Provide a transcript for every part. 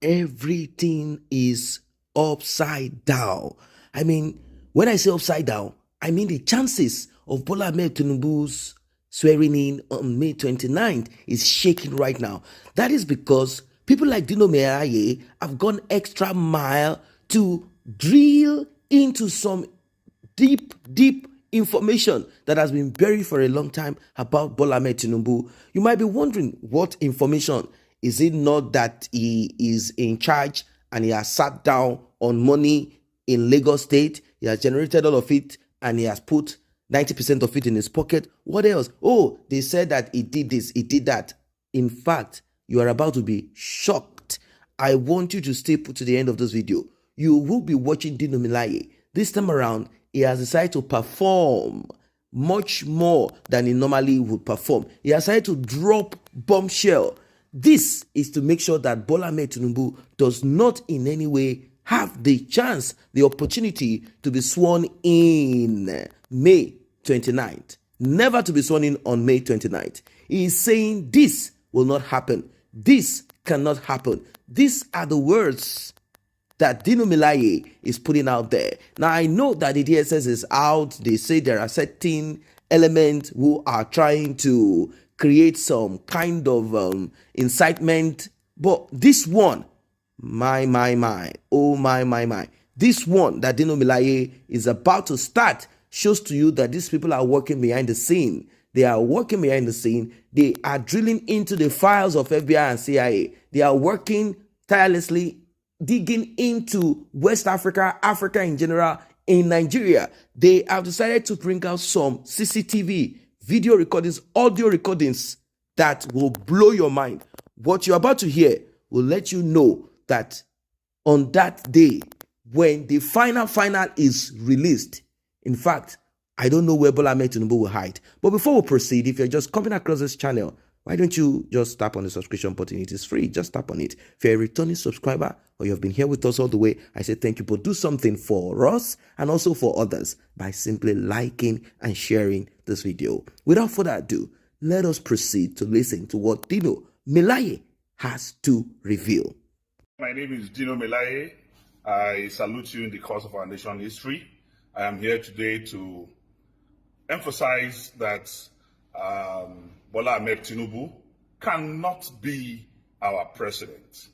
everything is upside down. I mean, when I say upside down, I mean the chances of Bola Ahmed Tinubu's swearing in on May 29th is shaking right now. That is because people like Dino have gone extra mile to drill into some deep information that has been buried for a long time about Bola Ahmed Tinubu. You might be wondering, what information? Is it not that he is in charge and he has sat down on money in Lagos State? He has generated all of it and he has put 90% of it in his pocket. What else? Oh, they said that he did this, he did that. In fact, you are about to be shocked. I want you to stay put to the end of this video. You will be watching Dino Melaye. This time around, he has decided to perform much more than he normally would perform. He has decided to drop bombshell. This is to make sure that Bola Ahmed Tinubu does not in any way have the chance, the opportunity to be sworn in May 29th. Never to be sworn in on May 29th. He is saying this will not happen. This cannot happen. These are the words that Dino Melaye is putting out there. Now, I know that the DSS is out. They say there are certain elements who are trying to create some kind of incitement. But this one, my. This one that Dino Melaye is about to start shows to you that these people are working behind the scene. They are working behind the scene. They are drilling into the files of FBI and CIA. They are working tirelessly, digging into West Africa, Africa in general, in Nigeria. They have decided to bring out some CCTV, video recordings, audio recordings that will blow your mind. What you're about to hear will let you know that on that day, when the final is released, in fact, I don't know where Bola Ahmed Tinubu will hide. But before we proceed, if you're just coming across this channel, why don't you just tap on the subscription button? It is free. Just tap on it. If you're a returning subscriber or you have been here with us all the way, I say thank you, but do something for us and also for others by simply liking and sharing this video. Without further ado, let us proceed to listen to what Dino Melaye has to reveal. My name is Dino Melaye. I salute you in the course of our nation history. I am here today to emphasize that Bola Ahmed Tinubu cannot be our president.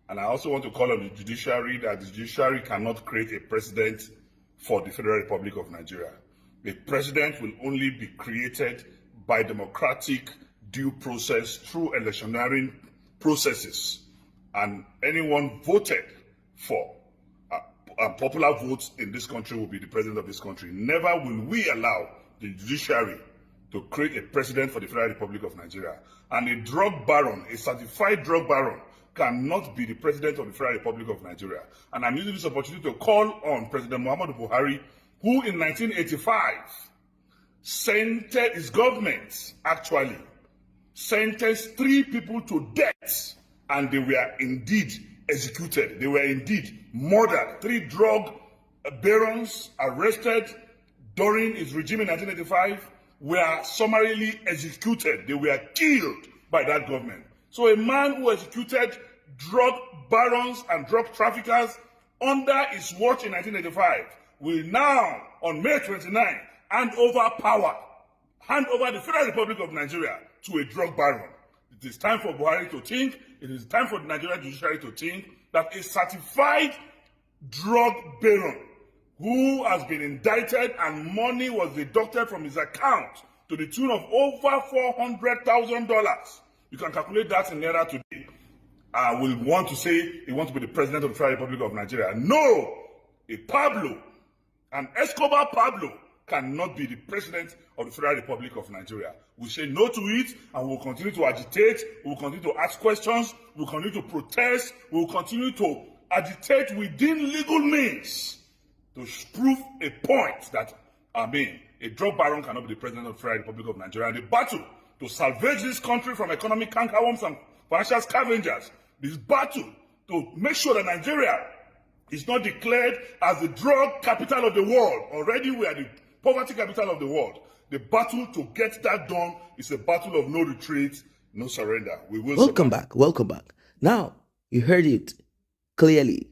And I also want to call on the judiciary that the judiciary cannot create a president for the Federal Republic of Nigeria. A president will only be created by democratic due process through electioneering processes. And anyone voted for popular votes in this country will be the president of this country. Never will we allow the judiciary to create a president for the Federal Republic of Nigeria. And a drug baron, a certified drug baron, cannot be the president of the Federal Republic of Nigeria. And I'm using this opportunity to call on President Muhammadu Buhari, who in 1985 sentenced his government, actually, sentenced 3 people to death, and they were indeed executed. They were indeed murdered. 3 drug barons arrested during his regime in 1985 were summarily executed. They were killed by that government. So a man who executed drug barons and drug traffickers under his watch in 1985 will now, on May 29, hand over the Federal Republic of Nigeria to a drug baron. It is time for Buhari to think, it is time for the Nigerian judiciary to think that a certified drug baron who has been indicted and money was deducted from his account to the tune of over $400,000. You can calculate that in naira today. Will want to say he wants to be the president of the Federal Republic of Nigeria. No! An Escobar Pablo cannot be the president of the Federal Republic of Nigeria. We say no to it, and we'll continue to agitate, we'll continue to ask questions, we'll continue to protest, we'll continue to agitate within legal means to prove a point that, a drug baron cannot be the president of the Federal Republic of Nigeria. And the battle to salvage this country from economic cankerworms and financial scavengers, this battle to make sure that Nigeria is not declared as the drug capital of the world. Already we are the poverty capital of the world. The battle to get that done is a battle of no retreat, no surrender. We will Welcome back. Now, you heard it. clearly.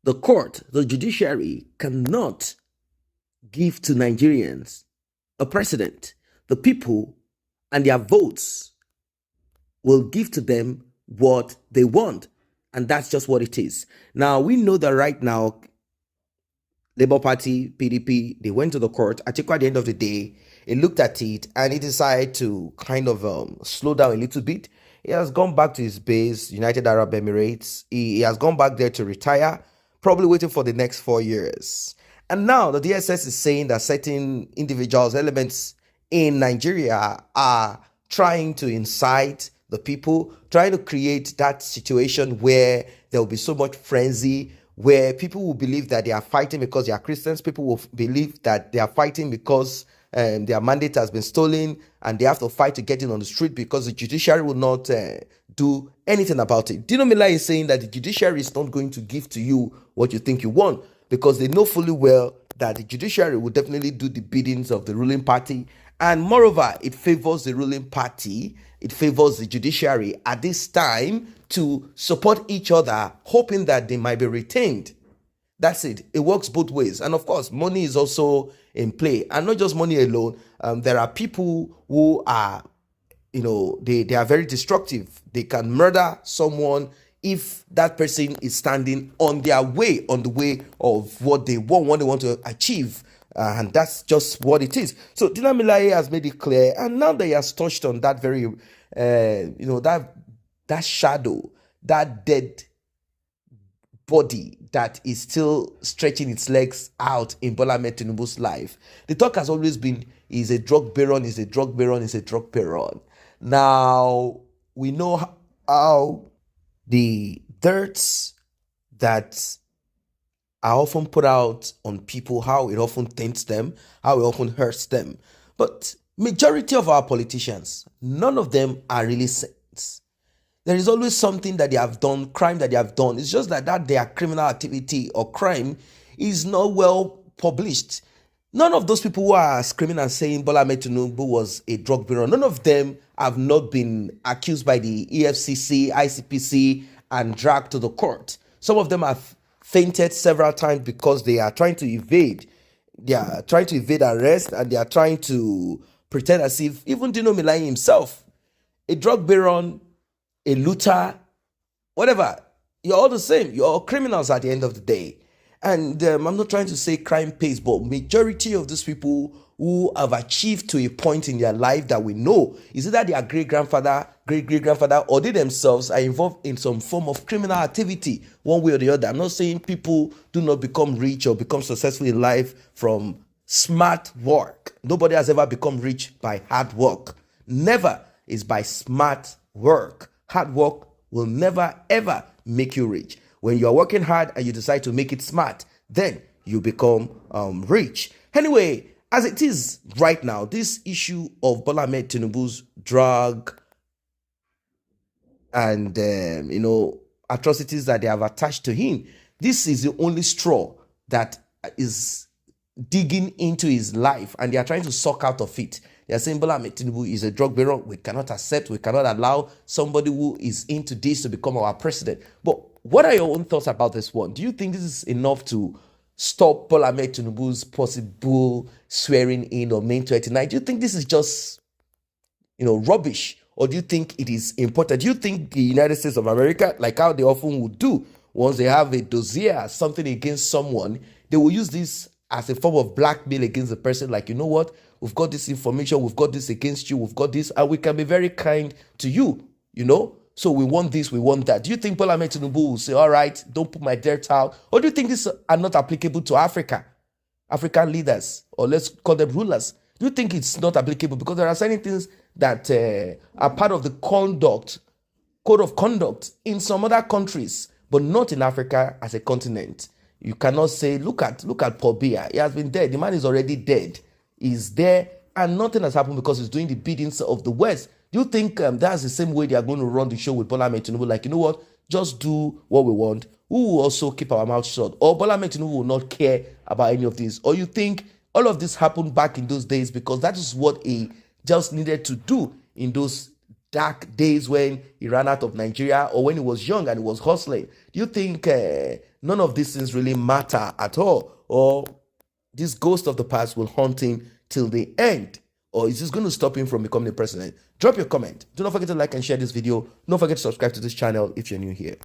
The court, the judiciary, cannot give to Nigerians a president. The people and their votes will give to them what they want. And that's just what it is. Now, we know that right now, Labour Party, PDP, they went to the court. Atiku, at the end of the day, he looked at it and he decided to kind of slow down a little bit. He has gone back to his base, United Arab Emirates. He has gone back there to retire, probably waiting for the next 4 years. And now the DSS is saying that certain individuals, elements in Nigeria are trying to incite the people, trying to create that situation where there will be so much frenzy, where people will believe that they are fighting because they are Christians. People will believe that they are fighting because their mandate has been stolen and they have to fight to get in on the street because the judiciary will not do anything about it. Dino is saying that the judiciary is not going to give to you what you think you want because they know fully well that the judiciary will definitely do the biddings of the ruling party. And moreover, it favors the ruling party, it favors the judiciary at this time to support each other, hoping that they might be retained. That's it. It works both ways. And of course, money is also in play. And not just money alone. There are people who are, they are very destructive. They can murder someone if that person is standing on their way, on the way of what they want to achieve. And that's just what it is. So Dino has made it clear. And now that he has touched on that very, that shadow, that dead body that is still stretching its legs out in Bola Ahmed Tinubu's life. The talk has always been, he's a drug baron, he's a drug baron, he's a drug baron. Now, we know how the dirts that are often put out on people, how it often taints them, how it often hurts them. But majority of our politicians, none of them are really saints. There is always something that they have done, crime that they have done. It's just that their criminal activity or crime is not well published. None of those people who are screaming and saying Bola Ahmed Tinubu was a drug baron, none of them have not been accused by the EFCC, ICPC, and dragged to the court. Some of them have fainted several times because they are trying to evade. They are trying to evade arrest and they are trying to pretend as if even Dino himself, a drug baron, a looter, whatever, you're all the same. You're all criminals at the end of the day. And I'm not trying to say crime pays, but majority of these people who have achieved to a point in their life that we know is either their great-grandfather, or they themselves are involved in some form of criminal activity, one way or the other. I'm not saying people do not become rich or become successful in life from smart work. Nobody has ever become rich by hard work. Never is by smart work. Hard work will never, ever make you rich. When you are working hard and you decide to make it smart, then you become rich. Anyway, as it is right now, this issue of Bola Ahmed Tinubu's drug and, atrocities that they have attached to him, this is the only straw that is digging into his life and they are trying to suck out of it. They are saying Bola Ahmed Tinubu is a drug baron. We cannot accept, we cannot allow somebody who is into this to become our president. But what are your own thoughts about this one? Do you think this is enough to stop Bola Ahmed Tinubu's possible swearing in on May 29? Do you think this is just, rubbish? Or do you think it is important? Do you think the United States of America, like how they often would do, once they have a dossier, something against someone, they will use this as a form of blackmail against the person? Like, you know what? We've got this information, we've got this against you, we've got this, and we can be very kind to you, So we want this, we want that. Do you think Bola Ahmed Tinubu will say, all right, don't put my dirt out? Or do you think these are not applicable to African leaders, or let's call them rulers? Do you think it's not applicable? Because there are certain things that are part of the code of conduct in some other countries, but not in Africa as a continent. You cannot say, look at Paul Biya. He has been dead. The man is already dead. He's there, and nothing has happened because he's doing the biddings of the West. Do you think that's the same way they are going to run the show with Bola Ahmed Tinubu? Like, you know what? Just do what we want. We will also keep our mouth shut. Or Bola Ahmed Tinubu will not care about any of this. Or you think all of this happened back in those days because that is what he just needed to do in those dark days when he ran out of Nigeria or when he was young and he was hustling? Do you think none of these things really matter at all? Or this ghost of the past will haunt him till the end? Or is this going to stop him from becoming the president? Drop your comment. Do not forget to like and share this video. Don't forget to subscribe to this channel if you're new here.